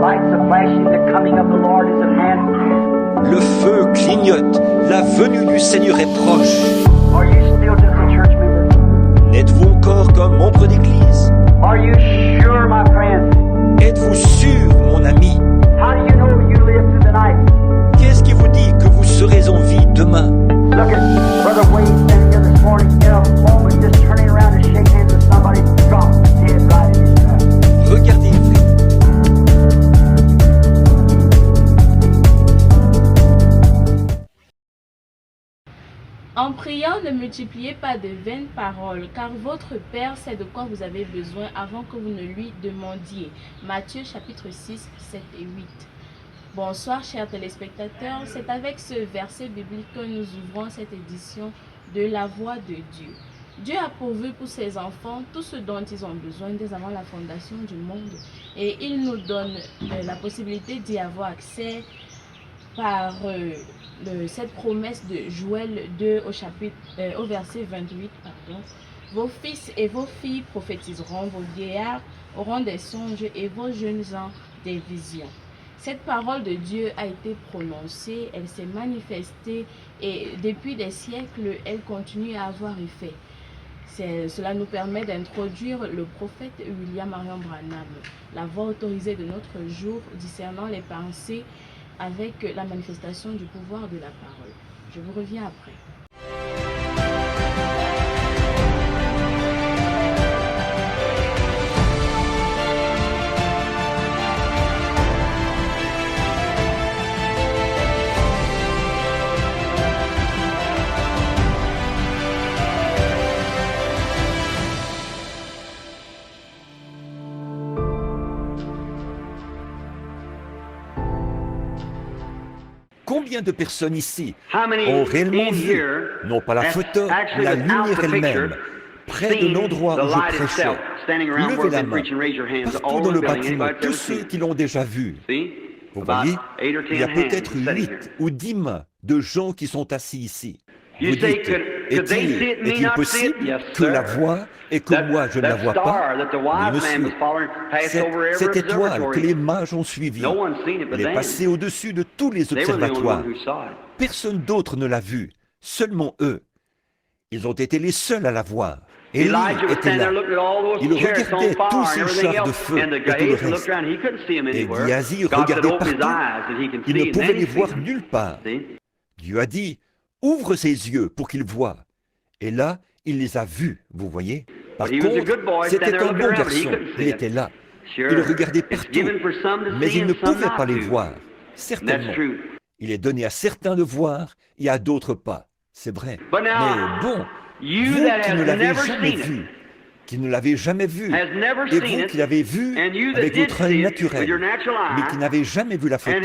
lights are flashing, the coming of the Lord is at hand. Le feu clignote, la venue du Seigneur est proche. Are you still just a church member? N'êtes-vous encore qu'un membre d'église? Are you sure, my friend? Êtes-vous sûr, mon ami? How do you know you live through the night? Qu'est-ce qui vous dit que vous serez en vie demain? Look at Brother Wade standing here this morning in a moment, just turning around and shake hands with somebody, drop dead right in his tracks. Regardez, frère. En priant, ne multipliez pas de vaines paroles, car votre Père sait de quoi vous avez besoin avant que vous ne lui demandiez. Matthieu chapitre 6, 7 et 8. Bonsoir chers téléspectateurs, c'est avec ce verset biblique que nous ouvrons cette édition de La Voix de Dieu. Dieu a pourvu pour ses enfants tout ce dont ils ont besoin dès avant la fondation du monde et il nous donne la possibilité d'y avoir accès par cette promesse de Joël 2 au verset 28. Vos fils et vos filles prophétiseront, vos vieillards auront des songes et vos jeunes gens des visions. Cette parole de Dieu a été prononcée, elle s'est manifestée et depuis des siècles, elle continue à avoir effet. Cela nous permet d'introduire le prophète William Marion Branham, la voix autorisée de notre jour, discernant les pensées avec la manifestation du pouvoir de la parole. Je vous reviens après. Combien de personnes ici ont réellement vu, non pas la photo, mais la lumière elle-même, près de l'endroit où je prêchais? Levez la main, partout dans le bâtiment, tous ceux qui l'ont déjà vu. Vous voyez, il y a peut-être 8 ou 10 mains de gens qui sont assis ici. Vous dites, est-il possible que la voie et que moi je ne la vois pas? Oui, monsieur, cette étoile que les mages ont suivie, elle est passée au-dessus de tous les observatoires. Personne d'autre ne l'a vue, seulement eux. Ils ont été les seuls à la voir. Élie était là. Il regardait tous ces chars de feu et tout le reste. Et Géasi regardait partout. Il ne pouvait les voir nulle part. Dieu a dit, ouvre ses yeux pour qu'il voie. Et là, il les a vus, vous voyez. Par contre, c'était un bon garçon. Il était là. Il regardait partout, mais il ne pouvait pas les voir. Certainement. Il est donné à certains de voir et à d'autres pas. C'est vrai. Mais bon, vous qui ne l'avez jamais vu, qui ne l'avez jamais vu, et vous qui l'avez vu avec votre œil naturel, mais qui n'avez jamais vu la photo.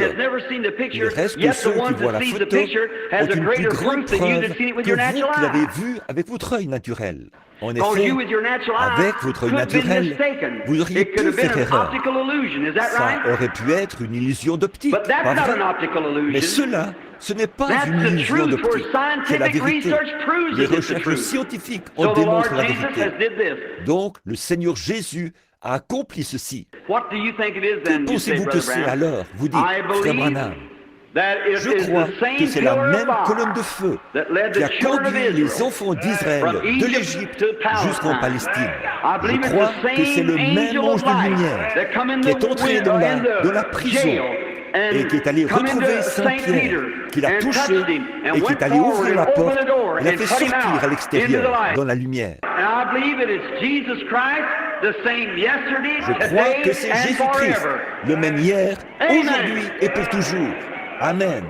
Il reste que ceux qui voient la photo ont une plus grande preuve que vous qui l'avez vu avec votre œil naturel. En effet, avec votre œil naturel, vous auriez pu faire erreur. Ça aurait pu être une illusion d'optique, pas vrai? Mais cela, ce n'est pas une illusion d'optique, c'est la vérité. Les recherches scientifiques en démontrent la vérité. Donc, le Seigneur Jésus a accompli ceci. Que pensez-vous que c'est alors? Vous dites, Frère Branham, je crois que c'est la même colonne de feu qui a conduit les enfants d'Israël de l'Égypte jusqu'en Palestine. Je crois que c'est le même ange de lumière qui est entré dans la prison et qui est allé retrouver Saint-Pierre, qui l'a touché et qui est allé ouvrir la porte et l'a fait sortir à l'extérieur dans la lumière. Je crois que c'est Jésus-Christ, le même hier, aujourd'hui et pour toujours. Amen.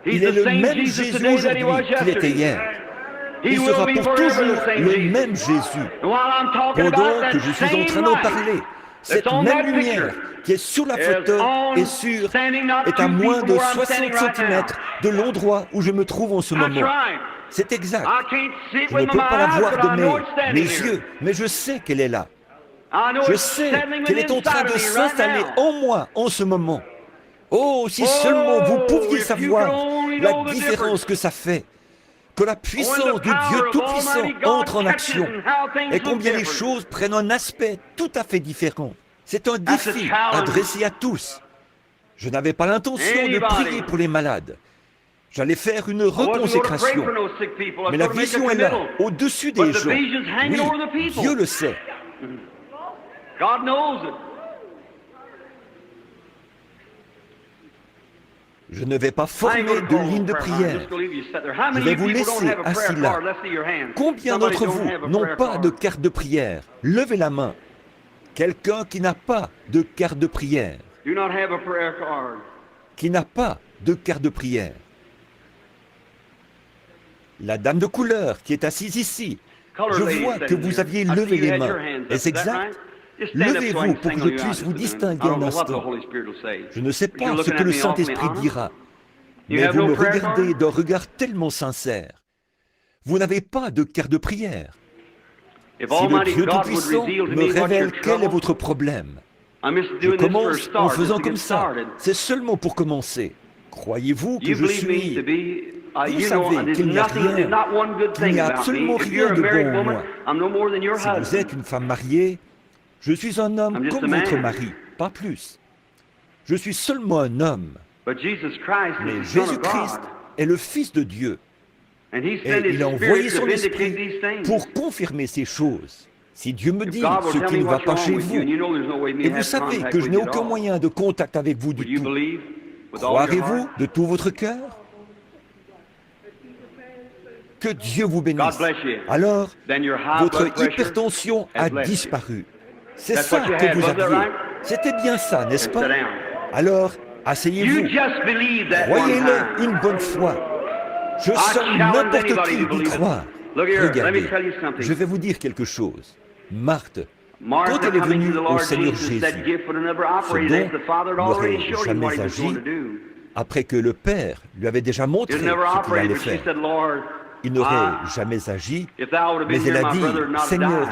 Il est le même Jésus aujourd'hui qu'il était hier. Il sera pour toujours le même Jésus. Pendant que je suis en train d'en parler, cette même lumière qui est sur la photo est à moins de 60 cm de l'endroit où je me trouve en ce moment. C'est exact. Je ne peux pas la voir de mes yeux, mais je sais qu'elle est là. Je sais qu'elle est en train de s'installer en moi en ce moment. Oh, si seulement vous pouviez savoir la différence que ça fait, que la puissance du Dieu Tout-Puissant entre en action, et combien les choses prennent un aspect tout à fait différent. C'est un défi adressé à tous. Je n'avais pas l'intention de prier pour les malades. J'allais faire une reconsécration. Mais la vision est là, au-dessus des gens. Oui, Dieu le sait. Je ne vais pas former de ligne de prière. Je vais vous laisser assis là. Combien d'entre vous n'ont pas de carte de prière? Levez la main. Quelqu'un qui n'a pas de carte de prière. Qui n'a pas de carte de prière. La dame de couleur qui est assise ici. Je vois que vous aviez levé les mains. Est-ce exact? Levez-vous pour que je puisse vous distinguer un instant. Je ne sais pas ce que le Saint-Esprit dira, mais vous me regardez d'un regard tellement sincère. Vous n'avez pas de carte de prière. Si le Dieu Tout-Puissant me révèle quel est votre problème, je commence en faisant comme ça. C'est seulement pour commencer. Croyez-vous que je suis... Vous savez qu'il n'y a rien, qu'il n'y a absolument rien de bon en moi. Si vous êtes une femme mariée, je suis un homme comme votre mari, pas plus. Je suis seulement un homme. Mais Jésus-Christ est le Fils de Dieu. Et il a envoyé son Esprit pour confirmer ces choses. Si Dieu me dit ce qui ne va pas chez vous, et vous savez que je n'ai aucun moyen de contact avec vous du tout, croirez-vous de tout votre cœur? Que Dieu vous bénisse. Alors, votre hypertension a disparu. C'est ça que vous aviez. C'était bien ça, n'est-ce pas? Alors, asseyez-vous. Croyez-le une bonne fois. Je somme n'importe qui d'y croire. Regardez, je vais vous dire quelque chose. Marthe, quand elle est venue au Seigneur Jésus, ce don n'aurait jamais agi après que le Père lui avait déjà montré ce qu'il allait faire. Il n'aurait jamais agi, mais elle a dit, Seigneur,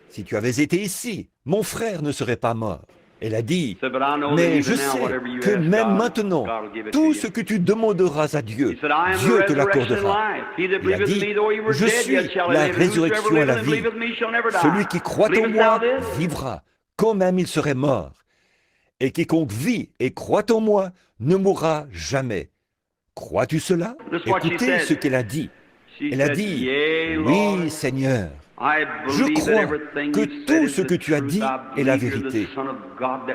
si tu avais été ici, mon frère ne serait pas mort. Elle a dit, mais je sais que même maintenant, tout ce que tu demanderas à Dieu, Dieu te l'accordera. Il a dit, je suis la résurrection et la vie. Celui qui croit en moi vivra, quand même il serait mort. Et quiconque vit et croit en moi ne mourra jamais. Crois-tu cela? Écoutez ce qu'elle a dit. Elle a dit, oui Seigneur, je crois que tout ce que tu as dit est la vérité.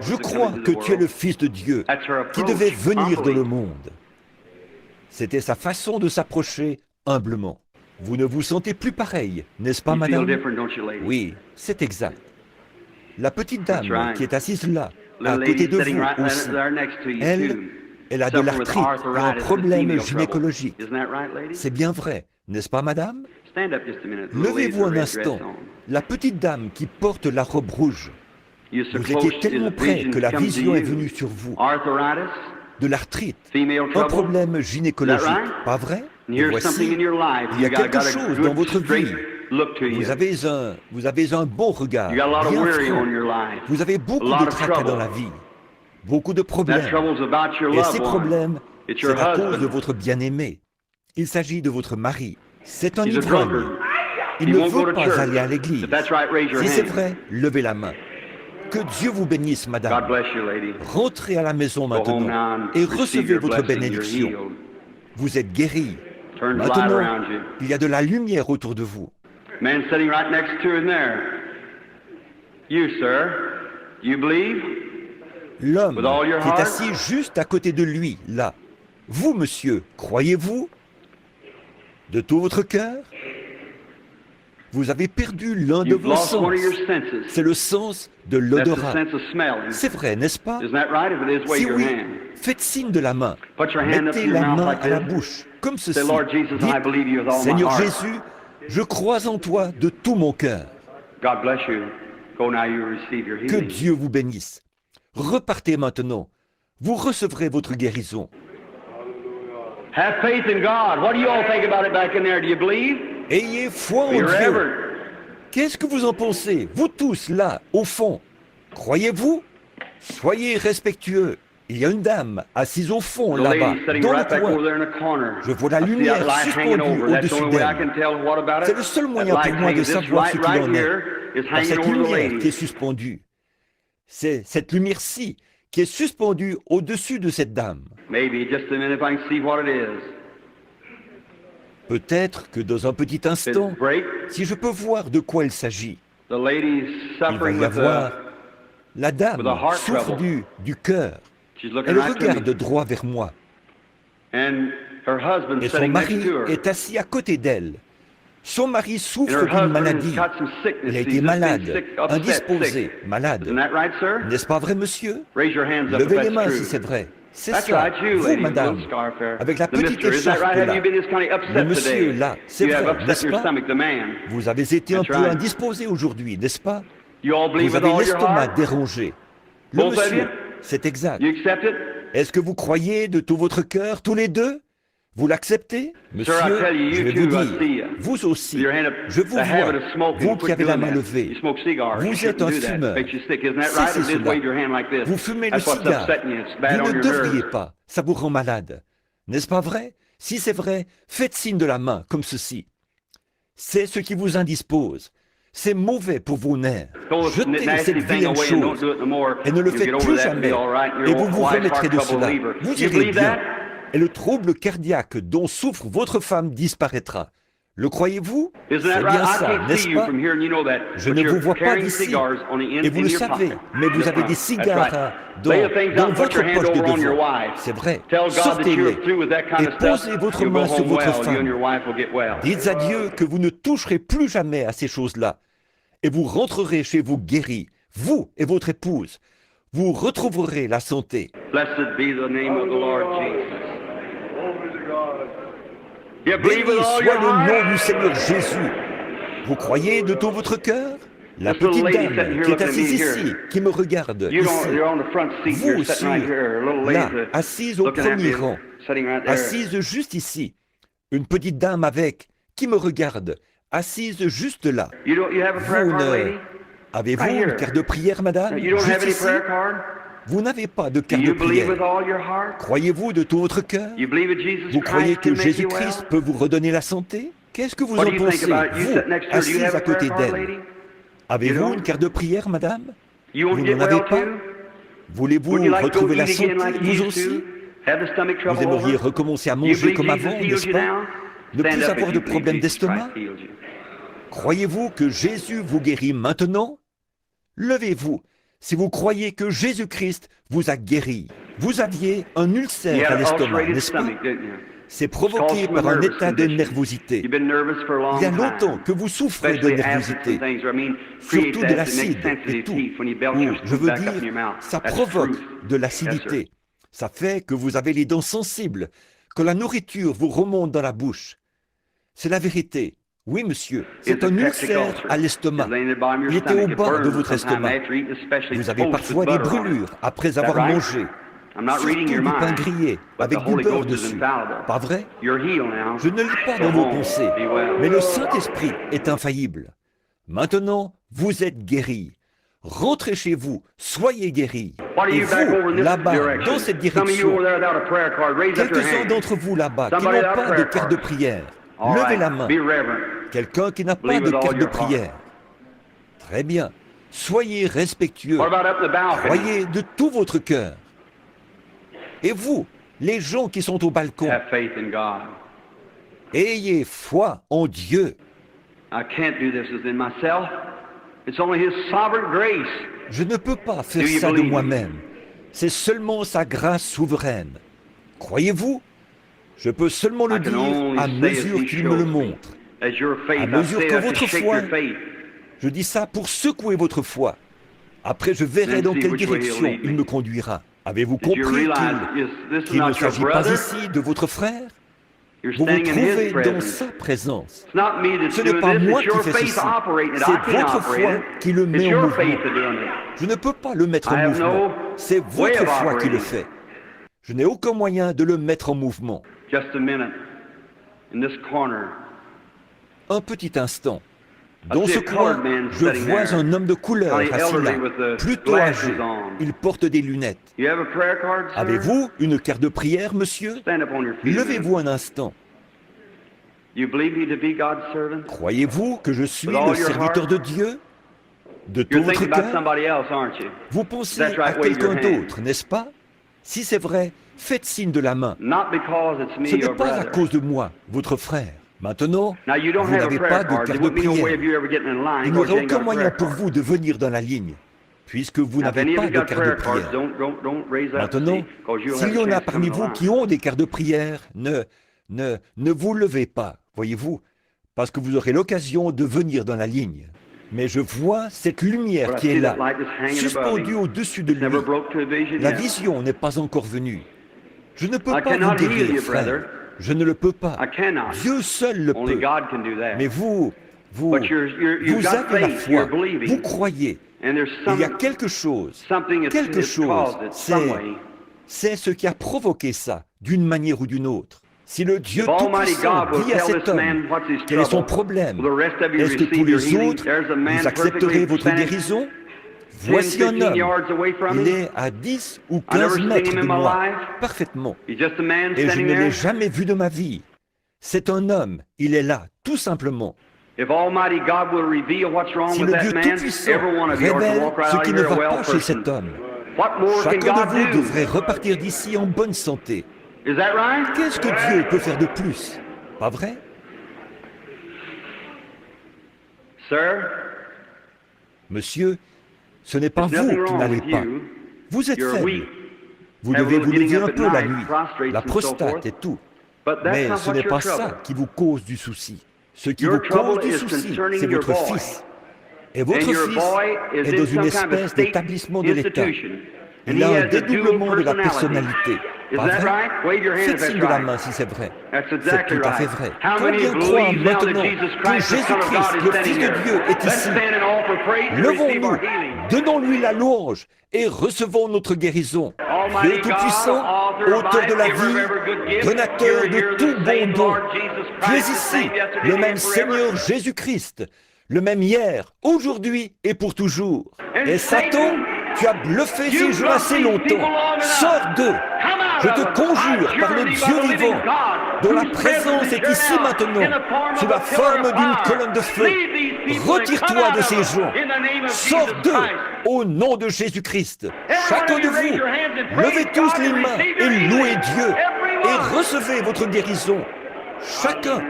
Je crois que tu es le Fils de Dieu qui devait venir dans le monde. C'était sa façon de s'approcher humblement. Vous ne vous sentez plus pareil, n'est-ce pas, madame? Oui, c'est exact. La petite dame qui est assise là, à côté de vous aussi, elle a de l'arthrite et un problème gynécologique. C'est bien vrai, n'est-ce pas, madame? Levez-vous un instant. La petite dame qui porte la robe rouge. Vous étiez tellement près que la vision est venue sur vous. De l'arthrite, un problème gynécologique, pas vrai? Et voici, il y a quelque chose dans votre vie. Vous avez un bon regard, bien franc. Vous avez beaucoup de tracas dans la vie, beaucoup de problèmes. Et ces problèmes, c'est à cause de votre bien-aimé. Il s'agit de votre mari. C'est un ivrogne. Il ne veut pas aller à l'église. Si c'est vrai, levez la main. Que Dieu vous bénisse, madame. Rentrez à la maison maintenant et recevez votre bénédiction. Vous êtes guérie. Maintenant, il y a de la lumière autour de vous. L'homme qui est assis juste à côté de lui, là. Vous, monsieur, croyez-vous? De tout votre cœur? Vous avez perdu l'un de vos sens. C'est le sens de l'odorat. C'est vrai, n'est-ce pas? Si oui, faites signe de la main. Mettez la main à la bouche, comme ceci. Dites, Seigneur Jésus, je crois en toi de tout mon cœur. Que Dieu vous bénisse. Repartez maintenant. Vous recevrez votre guérison. Have faith in God. What do you all think about it back in there? Do you believe? Ayez foi en Dieu. Qu'est-ce que vous en pensez, vous tous là, au fond? Croyez-vous? Soyez respectueux. Il y a une dame assise au fond là-bas, dans le coin. Je vois la lumière suspendue au-dessus d'elle. C'est le seul moyen pour moi de savoir ce qu'il en est. Par cette lumière qui est suspendue. C'est cette lumière-ci qui est suspendu au-dessus de cette dame. Peut-être que dans un petit instant, si je peux voir de quoi il s'agit, il va y avoir la dame souffre du cœur. Elle regarde droit vers moi. Et son mari est assis à côté d'elle. Son mari souffre d'une maladie. Il a été malade, indisposé, malade. N'est-ce pas vrai, monsieur? Levez les mains si c'est vrai. C'est ça, vous, madame, avec la petite écharpe là. Le monsieur là, c'est vrai, n'est-ce pas? Vous avez été un peu indisposé aujourd'hui, n'est-ce pas? Vous avez l'estomac dérangé. Le monsieur, c'est exact. Est-ce que vous croyez de tout votre cœur, tous les deux? Vous l'acceptez? Monsieur, je vais vous dire, vous aussi, je vous vois, vous qui avez la main levée, vous êtes un fumeur. Cessez cela. Vous fumez le cigare. Vous ne devriez pas, ça vous rend malade. N'est-ce pas vrai? Si c'est vrai, faites signe de la main, comme ceci. C'est ce qui vous indispose. C'est mauvais pour vos nerfs. Jetez cette vilaine chose et ne le faites plus jamais. Et vous vous remettrez de cela. Vous irez bien. Et le trouble cardiaque dont souffre votre femme disparaîtra. Le croyez-vous? C'est bien ça, n'est-ce pas? Je ne vous vois pas d'ici, et vous le savez, mais vous avez des cigares dans votre poche de devant. C'est vrai, sortez-les et posez votre main sur votre femme. Dites à Dieu que vous ne toucherez plus jamais à ces choses-là, et vous rentrerez chez vous guéris, vous et votre épouse. Vous retrouverez la santé. Blessed be the name of the Lord Jesus. Béni soit le nom du Seigneur Jésus. Vous croyez de tout votre cœur? La petite dame qui est assise ici, qui me regarde ici. Vous aussi, là, assise au premier rang, assise juste ici. Une petite dame avec, qui me regarde, assise juste là. Avez-vous une carte de prière, madame? Juste ici? Vous n'avez pas de carte de prière. Croyez-vous de tout votre cœur? Vous croyez que Jésus-Christ peut vous redonner la santé? Qu'est-ce que vous en pensez, vous, assise à côté d'elle? Avez-vous une carte de prière, madame? Vous n'en avez pas? Voulez-vous retrouver la santé, vous aussi? Vous aimeriez recommencer à manger comme avant, n'est-ce pas? Ne plus avoir de problème d'estomac? Croyez-vous que Jésus vous guérit maintenant? Levez-vous. Si vous croyez que Jésus-Christ vous a guéri, vous aviez un ulcère à l'estomac, n'est-ce pas? C'est provoqué par un état de nervosité. Il y a longtemps que vous souffrez de nervosité, surtout de l'acide et tout. Ou, je veux dire, ça provoque de l'acidité. Ça fait que vous avez les dents sensibles, que la nourriture vous remonte dans la bouche. C'est la vérité. Oui, monsieur, c'est un ulcère à l'estomac. Il était au bas de votre estomac. Vous avez parfois des brûlures après avoir mangé, surtout du pain grillé avec du beurre dessus. Pas vrai? Je ne lis pas dans vos pensées, mais le Saint-Esprit est infaillible. Maintenant, vous êtes guéris. Rentrez chez vous, soyez guéris. Et vous, là-bas, dans cette direction, quelques-uns d'entre vous là-bas qui n'ont pas de carte de prière, levez la main. Quelqu'un qui n'a pas de carte de prière. Très bien. Soyez respectueux. Croyez de tout votre cœur. Et vous, les gens qui sont au balcon, ayez foi en Dieu. Je ne peux pas faire ça de moi-même. C'est seulement sa grâce souveraine. Croyez-vous? Je peux seulement le dire à mesure qu'il me le montre. À mesure que votre foi, je dis ça pour secouer votre foi. Après, je verrai dans quelle direction il me conduira. Avez-vous compris qu'il ne s'agit pas ici de votre frère? Vous vous trouvez dans sa présence. Ce n'est pas moi qui fais ceci, c'est votre foi qui le met en mouvement. Je ne peux pas le mettre en mouvement, c'est votre foi qui le fait. Je n'ai aucun moyen de le mettre en mouvement. Un petit instant. Dans ce coin, je vois un homme de couleur assis là, plutôt âgé. Il porte des lunettes. Avez-vous une carte de prière, monsieur? Levez-vous un instant. Croyez-vous que je suis le serviteur de Dieu? de tout You're votre thinking about cœur. somebody else, aren't you? Vous pensez That's à right, wave quelqu'un your hand. d'autre, n'est-ce pas? Si c'est vrai, faites signe de la main. Not because it's me, Ce n'est your pas à brother. cause de moi, votre frère. Maintenant, Now, you don't vous have a n'avez prayer pas de card. There carte de would be no way prière. of you ever getting in line Il n'y because you aurait ain't got aucun a moyen prayer pour card. vous de venir dans la ligne, puisque vous Now, if any n'avez of pas you de got carte de prayer cards, prière. don't raise that Maintenant, because you'll have s'il y a en a chance to parmi come in vous the qui line. ont des cartes de prière, ne vous levez pas, voyez-vous, parce que vous aurez l'occasion de venir dans la ligne. Mais je vois cette lumière But I qui est see là, that light that's hanging above suspendue him. au-dessus de It's lui. never broke to a vision La yet. vision n'est pas encore venue. Je ne peux I pas vous cannot heal guérir, you, frère. brother. Je ne le peux pas. I cannot. Dieu seul le Only peut. God can do that. Mais vous But you've got avez la faith, foi, you're believing. vous croyez. And there's Il y a some, quelque chose, something that's quelque it's chose, caused it some way. c'est ce qui a provoqué ça, d'une manière ou d'une autre. Si le Dieu If Almighty Tout-Puissant God will dit à tell cet this homme man what's his quel est son trouble, problème, will the rest of you est-ce que receive tous your les healing? autres, There's a man vous accepterez perfectly votre standing guérison? 10, Voici un 15 homme, yards away from il him. est à 10 ou I never 15 seen mètres him de in my moi, life. parfaitement. He's just a man Et je standing ne l'ai there. jamais vu de ma vie. C'est un homme, il est là, tout simplement. If Almighty God will reveal what's wrong Si with le that Dieu man, Tout-Puissant every one of you ought to révèle walk right ce out qui of ne here a va well pas chez person. cet homme, What more can chacun de God vous do? devrait repartir d'ici en bonne santé. Is that right? Qu'est-ce que Dieu peut faire de plus? Pas vrai? Sir, Monsieur, ce n'est pas there's vous nothing qui wrong n'allez with pas. you. Vous êtes You're faible. weak. Vous Have a devez little vous getting lever up un at peu la night, nuit, prostrates la and so prostate forth. et tout. But that's Mais not ce what n'est your pas trouble. ça qui vous cause du souci. Ce qui Your vous cause trouble du is souci, concerning c'est your votre boy. fils. Et votre And your fils boy is est in dans une some kind of espèce state d'établissement de l'État. institution. And Il he a un has a dual dédoublement de la personality. personnalité. Is Pas that vrai? right? Wave your hand if Faites that's signe de la right. main si c'est vrai. That's C'est exactly tout à fait right. vrai. How many Combien croient believe now that maintenant Jesus que Christ, the Son of Jésus-Christ, God, le is Fils standing de Dieu, here? est Let's ici? stand and offer praise and receive Levons-nous, our healing. donnons-lui la louange et recevons notre guérison. Almighty Dieu Tout-Puissant, God, auteur de la giver of vie, every good gift, donateur you're here de the tout same bon don. Lord Jesus Tu es Christ, the ici, same yesterday, le today, même and forever. Seigneur Jésus-Christ, le même hier, aujourd'hui et pour toujours. Et Satan, tu as bluffé ces gens assez longtemps. Sors d'eux. Je te conjure par le Dieu vivant, dont la présence est ici maintenant, sous la forme d'une colonne de feu. Retire-toi de ces gens. Sors d'eux au nom de Jésus-Christ. Chacun de vous, levez tous les mains et louez Dieu et recevez votre guérison. Chacun.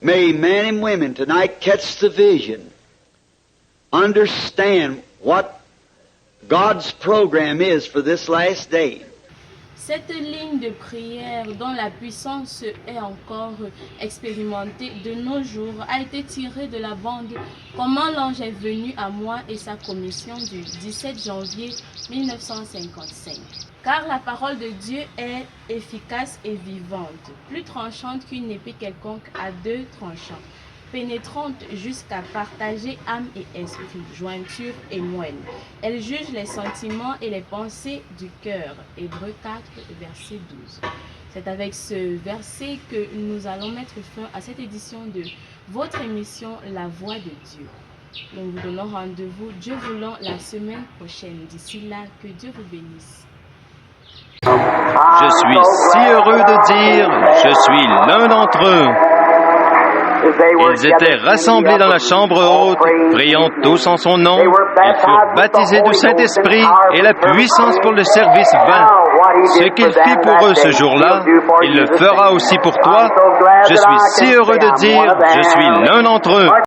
May men and women tonight catch the vision, understand what God's program is for this last day. Cette ligne de prière dont la puissance est encore expérimentée de nos jours a été tirée de la bande « Comment l'ange est venu à moi » et sa commission du 17 janvier 1955. Car la parole de Dieu est efficace et vivante, plus tranchante qu'une épée quelconque à deux tranchants, pénétrante jusqu'à partager âme et esprit, jointure et moelle. Elle juge les sentiments et les pensées du cœur. Hébreux 4, verset 12. C'est avec ce verset que nous allons mettre fin à cette édition de votre émission La Voix de Dieu. Nous vous donnons rendez-vous, Dieu voulant, la semaine prochaine. D'ici là, que Dieu vous bénisse. Je suis si heureux de dire, je suis l'un d'entre eux. Ils étaient rassemblés dans la chambre haute, priant tous en son nom. Ils furent baptisés du Saint-Esprit et la puissance pour le service vint. Ce qu'il fit pour eux ce jour-là, il le fera aussi pour toi. Je suis si heureux de dire, je suis l'un d'entre eux.